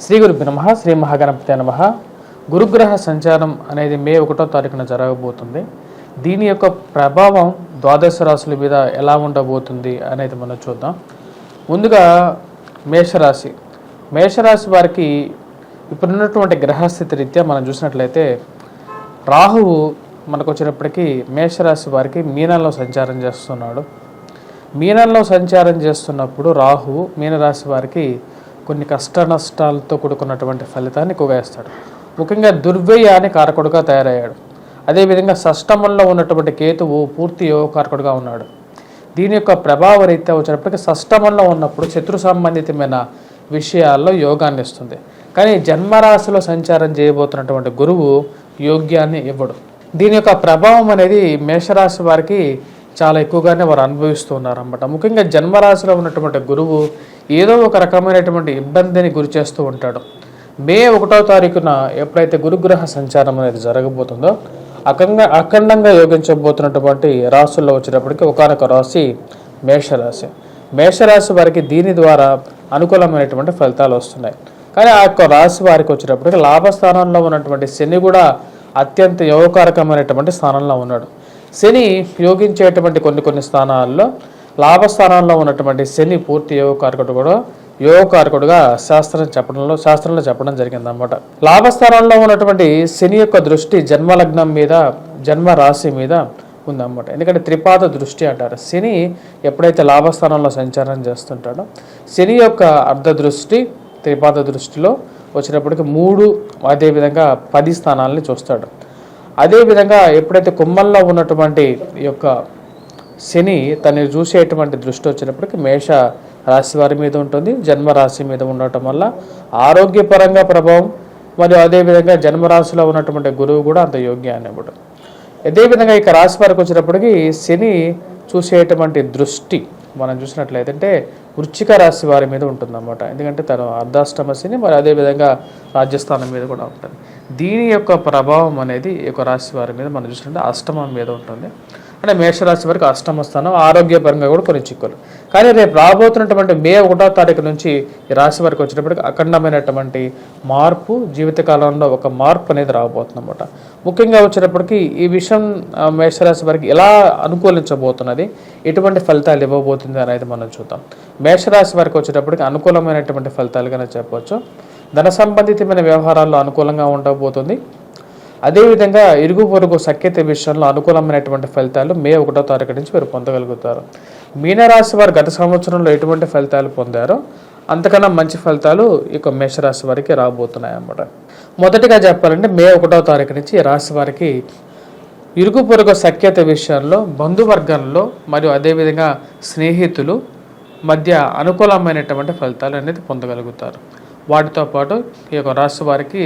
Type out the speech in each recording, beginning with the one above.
శ్రీ గురుభ్యో నమః. శ్రీ మహాగణపతే నమః. గురుగ్రహ సంచారం అనేది మే 1వ తారీఖున జరగబోతుంది. దీని యొక్క ప్రభావం ద్వాదశ రాశుల మీద ఎలా ఉండబోతుంది అనేది మనం చూద్దాం. ముందుగా మేషరాశి. మేషరాశి వారికి ఇప్పుడున్నటువంటి గ్రహస్థితి రీత్యా మనం చూసినట్లయితే రాహువు మనకు వచ్చినప్పటికీ మేషరాశి వారికి మీనంలో సంచారం చేస్తున్నాడు. మీనంలో సంచారం చేస్తున్నప్పుడు రాహువు మీనరాశి వారికి కొన్ని కష్ట నష్టాలతో కూడుకున్నటువంటి ఫలితాన్ని ఎక్కువగా ఇస్తాడు. ముఖ్యంగా దుర్వ్యయాన్ని కారకుడుగా తయారయ్యాడు. అదేవిధంగా షష్టమంలో ఉన్నటువంటి కేతువు పూర్తి యోగకారకుడుగా ఉన్నాడు. దీని యొక్క ప్రభావ రీత్యా వచ్చినప్పటికీ షష్టమంలో ఉన్నప్పుడు శత్రు సంబంధితమైన విషయాల్లో యోగాన్ని ఇస్తుంది. కానీ జన్మరాశిలో సంచారం చేయబోతున్నటువంటి గురువు యోగ్యాన్ని ఇవ్వడు. దీని యొక్క ప్రభావం అనేది మేషరాశి వారికి చాలా ఎక్కువగానే వారు అనుభవిస్తున్నారు అన్నమాట. ముఖ్యంగా జన్మరాశిలో ఉన్నటువంటి గురువు ఏదో ఒక రకమైనటువంటి ఇబ్బందిని గురి చేస్తూ ఉంటాడు. మే 1వ తారీఖున ఎప్పుడైతే గురుగ్రహ సంచారం అనేది జరగబోతుందో అఖండంగా యోగించబోతున్నటువంటి రాశుల్లో వచ్చేటప్పటికి ఒకానొక రాశి మేషరాశి. మేషరాశి వారికి దీని ద్వారా అనుకూలమైనటువంటి ఫలితాలు వస్తున్నాయి. కానీ ఆ యొక్క రాశి వారికి వచ్చేటప్పటికి లాభస్థానంలో ఉన్నటువంటి శని కూడా అత్యంత యోగకారకమైనటువంటి స్థానంలో ఉన్నాడు. శని యోగించేటువంటి కొన్ని స్థానాల్లో లాభస్థానంలో ఉన్నటువంటి శని పూర్తి యోగకారకుడుగా శాస్త్రంలో చెప్పడం జరిగింది అన్నమాట. లాభస్థానంలో ఉన్నటువంటి శని యొక్క దృష్టి జన్మలగ్నం మీద జన్మ రాశి మీద ఉందన్నమాట. ఎందుకంటే త్రిపాద దృష్టి అంటారు. శని ఎప్పుడైతే లాభస్థానంలో సంచారం చేస్తుంటాడో శని యొక్క అర్ధ దృష్టి త్రిపాద దృష్టిలో వచ్చినప్పటికీ 3 అదేవిధంగా 10 స్థానాలని చూస్తాడు. అదేవిధంగా ఎప్పుడైతే కుంభంలో ఉన్నటువంటి యొక్క శని తనని చూసేటువంటి దృష్టి వచ్చినప్పటికీ మేష రాశి వారి మీద ఉంటుంది. జన్మరాశి మీద ఉండటం వల్ల ఆరోగ్యపరంగా ప్రభావం మరియు అదేవిధంగా జన్మరాశిలో ఉన్నటువంటి గురువు కూడా అంత యోగ్యాన్ని ఇవ్వడు. అదేవిధంగా ఇక రాశి వారికి వచ్చినప్పటికీ శని చూసేటువంటి దృష్టి మనం చూసినట్లయితే వృశ్చిక రాశి వారి మీద ఉంటుందన్నమాట. ఎందుకంటే తను అర్ధాష్టమ శని మరి అదేవిధంగా రాజ్యస్థానం మీద కూడా ఉంటుంది. దీని యొక్క ప్రభావం అనేది ఈ యొక్క రాశి వారి మీద మనం చూసినట్టు అష్టమం మీద ఉంటుంది. అంటే మేషరాశి వారికి అష్టమ స్థానం ఆరోగ్యపరంగా కూడా కొన్ని చిక్కులు. కానీ రేపు రాబోతున్నటువంటి మే 1వ తారీఖు నుంచి ఈ రాశి వారికి వచ్చేటప్పటికి అఖండమైనటువంటి మార్పు జీవితకాలంలో ఒక మార్పు అనేది రాబోతుంది అన్నమాట. ముఖ్యంగా వచ్చేటప్పటికి ఈ విషయం మేషరాశి వారికి ఎలా అనుకూలించబోతున్నది, ఎటువంటి ఫలితాలు ఇవ్వబోతుంది అనేది మనం చూద్దాం. మేషరాశి వారికి వచ్చేటప్పటికి అనుకూలమైనటువంటి ఫలితాలుగానే చెప్పవచ్చు. ధన సంబంధితమైన వ్యవహారాల్లో అనుకూలంగా ఉండబోతుంది. అదేవిధంగా ఇరుగు పొరుగు సఖ్యత విషయంలో అనుకూలమైనటువంటి ఫలితాలు మే 1వ తారీఖు నుంచి వీరు పొందగలుగుతారు. మీనరాశి వారు గత సంవత్సరంలో ఎటువంటి ఫలితాలు పొందారో అంతకన్నా మంచి ఫలితాలు ఇక మేషరాశి వారికి రాబోతున్నాయి అన్నమాట. మొదటిగా చెప్పాలంటే మే 1వ తారీఖు నుంచి ఈ రాశి వారికి ఇరుగు పొరుగు సఖ్యత విషయంలో బంధువర్గంలో మరియు అదేవిధంగా స్నేహితులు మధ్య అనుకూలమైనటువంటి ఫలితాలు అనేది పొందగలుగుతారు. వాటితో పాటు ఈ యొక్క రాశి వారికి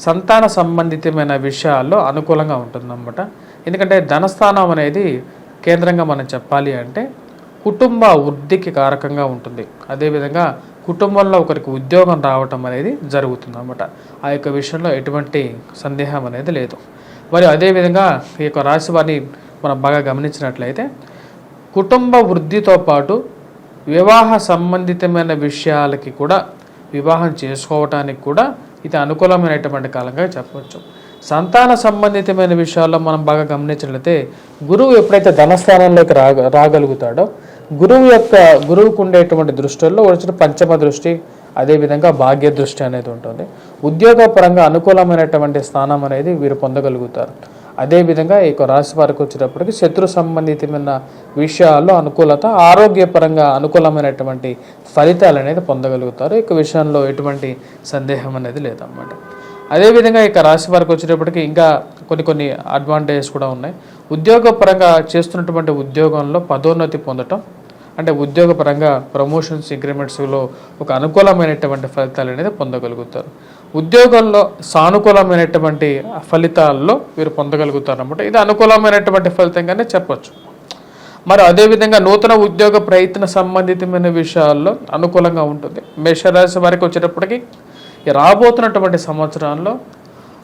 సంతాన సంబంధితమైన విషయాల్లో అనుకూలంగా ఉంటుందన్నమాట. ఎందుకంటే ధనస్థానం అనేది కేంద్రంగా మనం చెప్పాలి అంటే కుటుంబ వృద్ధికి కారకంగా ఉంటుంది. అదేవిధంగా కుటుంబంలో ఒకరికి ఉద్యోగం రావటం అనేది జరుగుతుందన్నమాట. ఆ యొక్క విషయంలో ఎటువంటి సందేహం అనేది లేదు. మరి అదేవిధంగా ఈ యొక్క రాశి వారిని మనం బాగా గమనించినట్లయితే కుటుంబ వృద్ధితో పాటు వివాహ సంబంధితమైన విషయాలకి కూడా వివాహం చేసుకోవటానికి కూడా ఇది అనుకూలమైనటువంటి కాలంగా చెప్పవచ్చు. సంతాన సంబంధితమైన విషయాల్లో మనం బాగా గమనించినట్లయితే గురువు ఎప్పుడైతే ధనస్థానంలోకి రాగలుగుతాడో గురువుకు ఉండేటువంటి దృష్టిల్లో వచ్చిన పంచమ దృష్టి అదేవిధంగా భాగ్య దృష్టి అనేది ఉంటుంది. ఉద్యోగపరంగా అనుకూలమైనటువంటి స్థానం అనేది వీరు పొందగలుగుతారు. అదేవిధంగా ఈ రాశి వారికి వచ్చేటప్పటికి శత్రు సంబంధితమైన విషయాల్లో అనుకూలత, ఆరోగ్యపరంగా అనుకూలమైనటువంటి ఫలితాలు అనేది పొందగలుగుతారు. ఈ విషయంలో ఎటువంటి సందేహం అనేది లేదన్నమాట. అదేవిధంగా ఇక రాశి వారికి వచ్చేటప్పటికి ఇంకా కొన్ని అడ్వాంటేజెస్ కూడా ఉన్నాయి. ఉద్యోగపరంగా చేస్తున్నటువంటి ఉద్యోగంలో పదోన్నతి పొందటం, అంటే ఉద్యోగపరంగా ప్రమోషన్స్ ఇంక్రిమెంట్స్లో ఒక అనుకూలమైనటువంటి ఫలితాలు అనేది పొందగలుగుతారు. ఉద్యోగంలో సానుకూలమైనటువంటి ఫలితాల్లో వీరు పొందగలుగుతారు అన్నమాట. ఇది అనుకూలమైనటువంటి ఫలితంగానే చెప్పచ్చు. మరి అదేవిధంగా నూతన ఉద్యోగ ప్రయత్న సంబంధితమైన విషయాల్లో అనుకూలంగా ఉంటుంది. మేషరాశి వారికి వచ్చేటప్పటికి రాబోతున్నటువంటి సంవత్సరాల్లో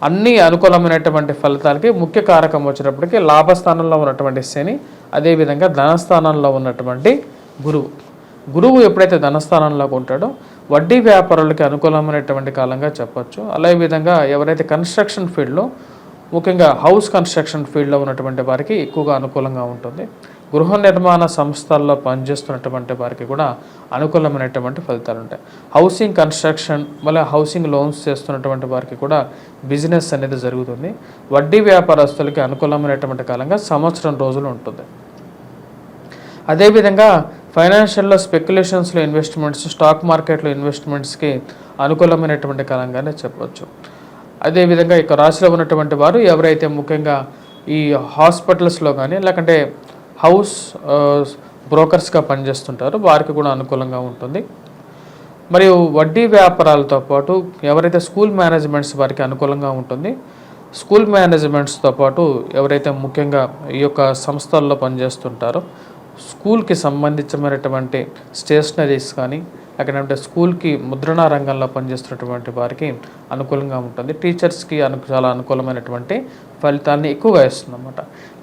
అన్ని అనుకూలమైనటువంటి ఫలితాలకి ముఖ్య కారకం వచ్చేటప్పటికి లాభస్థానంలో ఉన్నటువంటి శని, అదేవిధంగా ధనస్థానంలో ఉన్నటువంటి గురువు ఎప్పుడైతే ధనస్థానంలోకి ఉంటాడో వడ్డీ వ్యాపారులకి అనుకూలమైనటువంటి కాలంగా చెప్పొచ్చు. అలాగే విధంగా ఎవరైతే కన్స్ట్రక్షన్ ఫీల్డ్లో, ముఖ్యంగా హౌస్ కన్స్ట్రక్షన్ ఫీల్డ్లో ఉన్నటువంటి వారికి ఎక్కువగా అనుకూలంగా ఉంటుంది. గృహ నిర్మాణ సంస్థల్లో పనిచేస్తున్నటువంటి వారికి కూడా అనుకూలమైనటువంటి ఫలితాలు ఉంటాయి. హౌసింగ్ కన్స్ట్రక్షన్, మళ్ళీ హౌసింగ్ లోన్స్ చేస్తున్నటువంటి వారికి కూడా బిజినెస్ అనేది జరుగుతుంది. వడ్డీ వ్యాపారస్తులకి అనుకూలమైనటువంటి కాలంగా సంవత్సరం రోజులు ఉంటుంది. అదేవిధంగా ఫైనాన్షియల్లో, స్పెక్యులేషన్స్లో ఇన్వెస్ట్మెంట్స్, స్టాక్ మార్కెట్లో ఇన్వెస్ట్మెంట్స్కి అనుకూలమైనటువంటి కాలంగానే చెప్పవచ్చు. అదేవిధంగా ఇక రాశిలో ఉన్నటువంటి వారు ఎవరైతే ముఖ్యంగా ఈ హాస్పిటల్స్లో కానీ లేకంటే హౌస్ బ్రోకర్స్గా పనిచేస్తుంటారో వారికి కూడా అనుకూలంగా ఉంటుంది. మరియు వడ్డీ వ్యాపారాలతో పాటు ఎవరైతే స్కూల్ మేనేజ్మెంట్స్ వారికి అనుకూలంగా ఉంటుంది. స్కూల్ మేనేజ్మెంట్స్తో పాటు ఎవరైతే ముఖ్యంగా ఈ యొక్క సంస్థల్లో పనిచేస్తుంటారో స్కూల్కి సంబంధించినటువంటి స్టేషనరీస్ కానీ లేకపోతే స్కూల్కి ముద్రణా రంగంలో పనిచేస్తున్నటువంటి వారికి అనుకూలంగా ఉంటుంది. టీచర్స్కి చాలా అనుకూలమైనటువంటి ఫలితాలని ఎక్కువగా ఇస్తుంది అన్నమాట.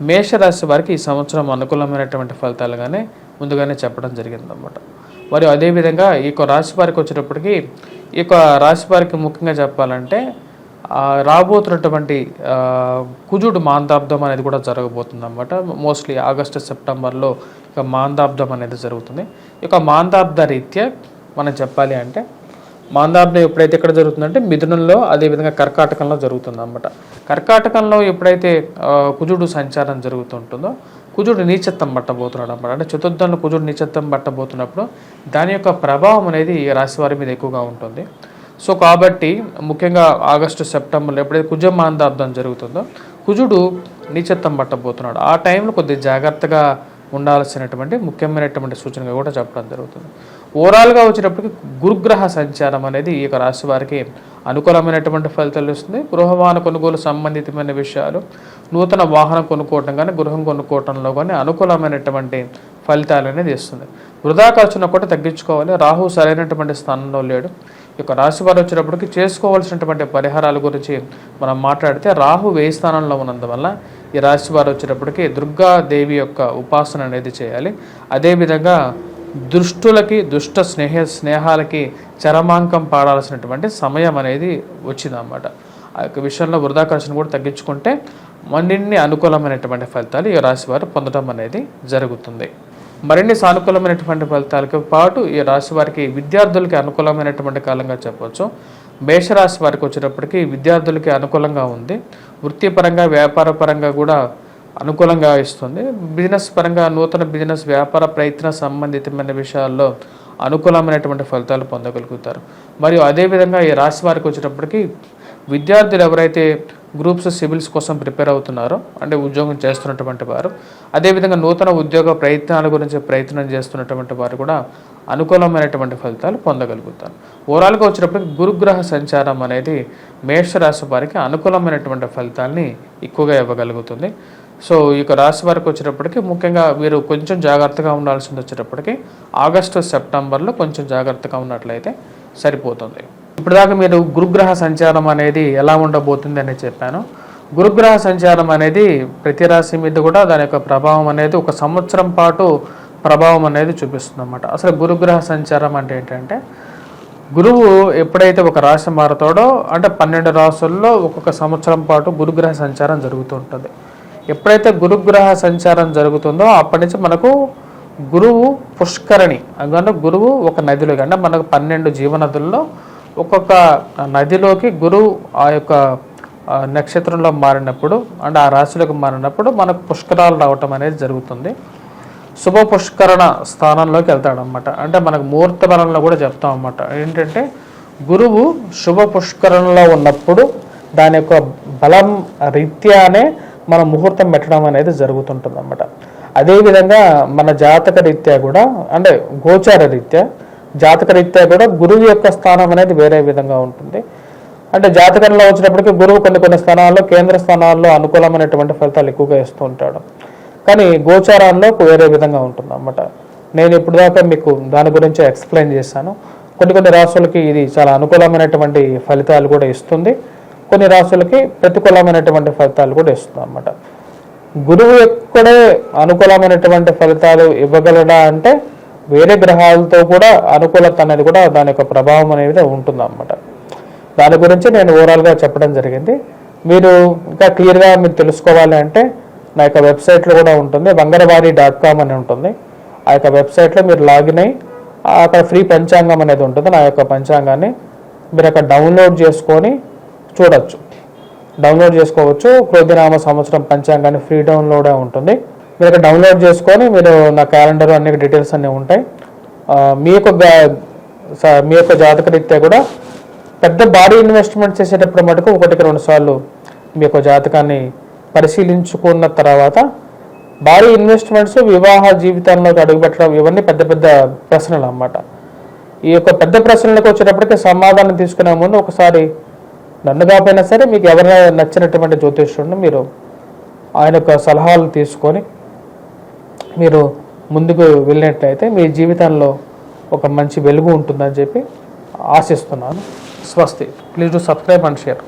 మేషరాశి వారికి ఈ సంవత్సరం అనుకూలమైనటువంటి ఫలితాలుగానే ముందుగానే చెప్పడం జరిగిందన్నమాట. మరియు అదేవిధంగా ఈ యొక్క రాశి వారికి వచ్చేటప్పటికి ఈ యొక్క రాశి వారికి ముఖ్యంగా చెప్పాలంటే రాబోతున్నటువంటి కుజుడు మాందాబ్దం అనేది కూడా జరగబోతుంది అన్నమాట. మోస్ట్లీ ఆగస్టు సెప్టెంబర్లో ఇక మాందాబ్దం అనేది జరుగుతుంది. ఇక మాందాబ్ద రీత్యా మనం చెప్పాలి అంటే మాందాబ్దం ఎప్పుడైతే ఎక్కడ జరుగుతుందంటే మిథునంలో, అదేవిధంగా కర్కాటకంలో జరుగుతుంది అన్నమాట. కర్కాటకంలో ఎప్పుడైతే కుజుడు సంచారం జరుగుతుంటుందో కుజుడు నీచత్వం పట్టబోతున్నాడు అన్నమాట. అంటే చతుర్థంలో కుజుడు నీచత్వం పట్టబోతున్నప్పుడు దాని యొక్క ప్రభావం అనేది రాశి వారి మీద ఎక్కువగా ఉంటుంది. సో కాబట్టి ముఖ్యంగా ఆగస్టు సెప్టెంబర్లో ఎప్పుడైతే కుజ మాందాబ్దం జరుగుతుందో కుజుడు నీచత్వం పట్టబోతున్నాడు. ఆ టైంలో కొద్దిగా జాగ్రత్తగా ఉండాల్సినటువంటి ముఖ్యమైనటువంటి సూచనగా కూడా చెప్పడం జరుగుతుంది. ఓవరాల్గా వచ్చేటప్పటికి గురుగ్రహ సంచారం అనేది ఈ యొక్క రాశి వారికి అనుకూలమైనటువంటి ఫలితాలు ఇస్తుంది. గృహవాహన కొనుగోలు సంబంధితమైన విషయాలు, నూతన వాహనం కొనుక్కోవటం కానీ గృహం కొనుక్కోవటంలో కానీ అనుకూలమైనటువంటి ఫలితాలు అనేది ఇస్తుంది. వృధా ఖర్చును కూడా తగ్గించుకోవాలి. రాహు సరైనటువంటి స్థానంలో లేడు. ఈ యొక్క రాశి వారు వచ్చేటప్పటికి చేసుకోవాల్సినటువంటి పరిహారాల గురించి మనం మాట్లాడితే రాహు వ్యయ స్థానంలో ఉన్నందువల్ల ఈ రాశి వారు వచ్చేటప్పటికి దుర్గాదేవి యొక్క ఉపాసన అనేది చేయాలి. అదేవిధంగా దుష్టులకి, దుష్ట స్నేహాలకి చరమాంకం పాడాల్సినటువంటి సమయం అనేది వచ్చిందన్నమాట. ఆ యొక్క విషయంలో వృధా ఖర్చును కూడా తగ్గించుకుంటే మరిన్ని అనుకూలమైనటువంటి ఫలితాలు ఈ రాశి వారు పొందడం అనేది జరుగుతుంది. మరిన్ని సానుకూలమైనటువంటి ఫలితాలతో పాటు ఈ రాశి వారికి విద్యార్థులకి అనుకూలమైనటువంటి కాలంగా చెప్పవచ్చు. మేషరాశి వారికి వచ్చేటప్పటికి విద్యార్థులకి అనుకూలంగా ఉంది. వృత్తిపరంగా, వ్యాపార పరంగా కూడా అనుకూలంగా ఇస్తుంది. బిజినెస్ పరంగా నూతన బిజినెస్, వ్యాపార ప్రయత్న సంబంధితమైన విషయాల్లో అనుకూలమైనటువంటి ఫలితాలు పొందగలుగుతారు. మరియు అదేవిధంగా ఈ రాశి వారికి వచ్చేటప్పటికి విద్యార్థులు ఎవరైతే గ్రూప్స్, సివిల్స్ కోసం ప్రిపేర్ అవుతున్నారో, అంటే ఉద్యోగం చేస్తున్నటువంటి వారు, అదేవిధంగా నూతన ఉద్యోగ ప్రయత్నాల గురించి ప్రయత్నం చేస్తున్నటువంటి వారు కూడా అనుకూలమైనటువంటి ఫలితాలు పొందగలుగుతారు. ఓవరాల్గా వచ్చేటప్పటికి గురుగ్రహ సంచారం అనేది మేషరాశి వారికి అనుకూలమైనటువంటి ఫలితాలని ఎక్కువగా ఇవ్వగలుగుతుంది. సో ఈ రాశి వారికి వచ్చేటప్పటికి ముఖ్యంగా వీరు కొంచెం జాగ్రత్తగా ఉండాల్సింది వచ్చేటప్పటికి ఆగస్టు సెప్టెంబర్లో కొంచెం జాగ్రత్తగా ఉన్నట్లయితే సరిపోతుంది. ఇప్పటిదాకా మీరు గురుగ్రహ సంచారం అనేది ఎలా ఉండబోతుంది అని చెప్పాను. గురుగ్రహ సంచారం అనేది ప్రతి రాశి మీద కూడా దాని యొక్క ప్రభావం అనేది ఒక సంవత్సరం పాటు ప్రభావం అనేది చూపిస్తుంది అన్నమాట. అసలు గురుగ్రహ సంచారం అంటే ఏంటంటే గురువు ఎప్పుడైతే ఒక రాశి మారుతాడో అంటే 12 రాశుల్లో ఒక్కొక్క సంవత్సరం పాటు గురుగ్రహ సంచారం జరుగుతూ ఉంటుంది. ఎప్పుడైతే గురుగ్రహ సంచారం జరుగుతుందో అప్పటి నుంచి మనకు గురువు పుష్కరణి, అందుకని గురువు ఒక నదిలోకి, అంటే మనకు 12 జీవనదుల్లో ఒక్కొక్క నదిలోకి గురువు ఆ యొక్క నక్షత్రంలో మారినప్పుడు, అంటే ఆ రాశిలోకి మారినప్పుడు మనకు పుష్కరాలు రావటం అనేది జరుగుతుంది. శుభ పుష్కరణ స్థానంలోకి వెళ్తాడనమాట. అంటే మనకు ముహూర్త బలంలో కూడా చెప్తాం అన్నమాట. ఏంటంటే గురువు శుభ పుష్కరణలో ఉన్నప్పుడు దాని యొక్క బలం రీత్యానే మనం ముహూర్తం పెట్టడం అనేది జరుగుతుంటుంది అన్నమాట. అదేవిధంగా మన జాతక రీత్యా కూడా, అంటే గోచార రీత్యా, జాతక రీత్యా కూడా గురువు యొక్క స్థానం అనేది వేరే విధంగా ఉంటుంది. అంటే జాతకంలో వచ్చినప్పటికీ గురువు కొన్ని స్థానాల్లో, కేంద్ర స్థానాల్లో అనుకూలమైనటువంటి ఫలితాలు ఎక్కువగా ఇస్తూ ఉంటాడు. కానీ గోచారాల్లో వేరే విధంగా ఉంటుంది అన్నమాట. నేను ఇప్పుడు దాకా మీకు దాని గురించి ఎక్స్ప్లెయిన్ చేశాను. కొన్ని రాశులకి ఇది చాలా అనుకూలమైనటువంటి ఫలితాలు కూడా ఇస్తుంది, కొన్ని రాశులకి ప్రతికూలమైనటువంటి ఫలితాలు కూడా ఇస్తుంది అన్నమాట. గురువు ఎక్కడే అనుకూలమైనటువంటి ఫలితాలు ఇవ్వగలడా అంటే వేరే గ్రహాలతో కూడా అనుకూలత అనేది కూడా దాని యొక్క ప్రభావం అనేది ఉంటుందన్నమాట. దాని గురించి నేను ఓవరాల్గా చెప్పడం జరిగింది. మీరు ఇంకా క్లియర్గా మీరు తెలుసుకోవాలి అంటే నా యొక్క వెబ్సైట్లో కూడా ఉంటుంది, వంగరవారి.com అని ఉంటుంది. ఆ యొక్క వెబ్సైట్లో మీరు లాగిన్ అయ్యి అక్కడ ఫ్రీ పంచాంగం అనేది ఉంటుంది. నా యొక్క పంచాంగాన్ని మీరు అక్కడ డౌన్లోడ్ చేసుకొని చూడొచ్చు, డౌన్లోడ్ చేసుకోవచ్చు. క్రోధినామ సంవత్సరం పంచాంగాన్ని ఫ్రీ డౌన్లోడే ఉంటుంది. మీరు అక్కడ డౌన్లోడ్ చేసుకొని మీరు నా క్యాలెండర్ అన్ని డీటెయిల్స్ అన్నీ ఉంటాయి. మీ యొక్క జాతక రీత్యా కూడా పెద్ద భారీ ఇన్వెస్ట్మెంట్ చేసేటప్పుడు మటుకు 1-2 సార్లు మీ యొక్క జాతకాన్ని పరిశీలించుకున్న తర్వాత భారీ ఇన్వెస్ట్మెంట్స్ వివాహ జీవితంలోకి అడుగుపెట్టడం ఇవన్నీ పెద్ద పెద్ద ప్రశ్నలు అన్నమాట. ఈ యొక్క పెద్ద ప్రశ్నలకు వచ్చేటప్పటికి సమాధానం తీసుకునే ముందు ఒకసారి నన్ను కాకపోయినా సరే మీకు ఎవరైనా నచ్చినటువంటి జ్యోతిష్యుడిని మీరు ఆయన యొక్క సలహాలు తీసుకొని మీరు ముందుకు వెళ్ళినట్లయితే మీ జీవితంలో ఒక మంచి వెలుగు ఉంటుందని చెప్పి ఆశిస్తున్నాను. స్వస్తి. Please do subscribe and share.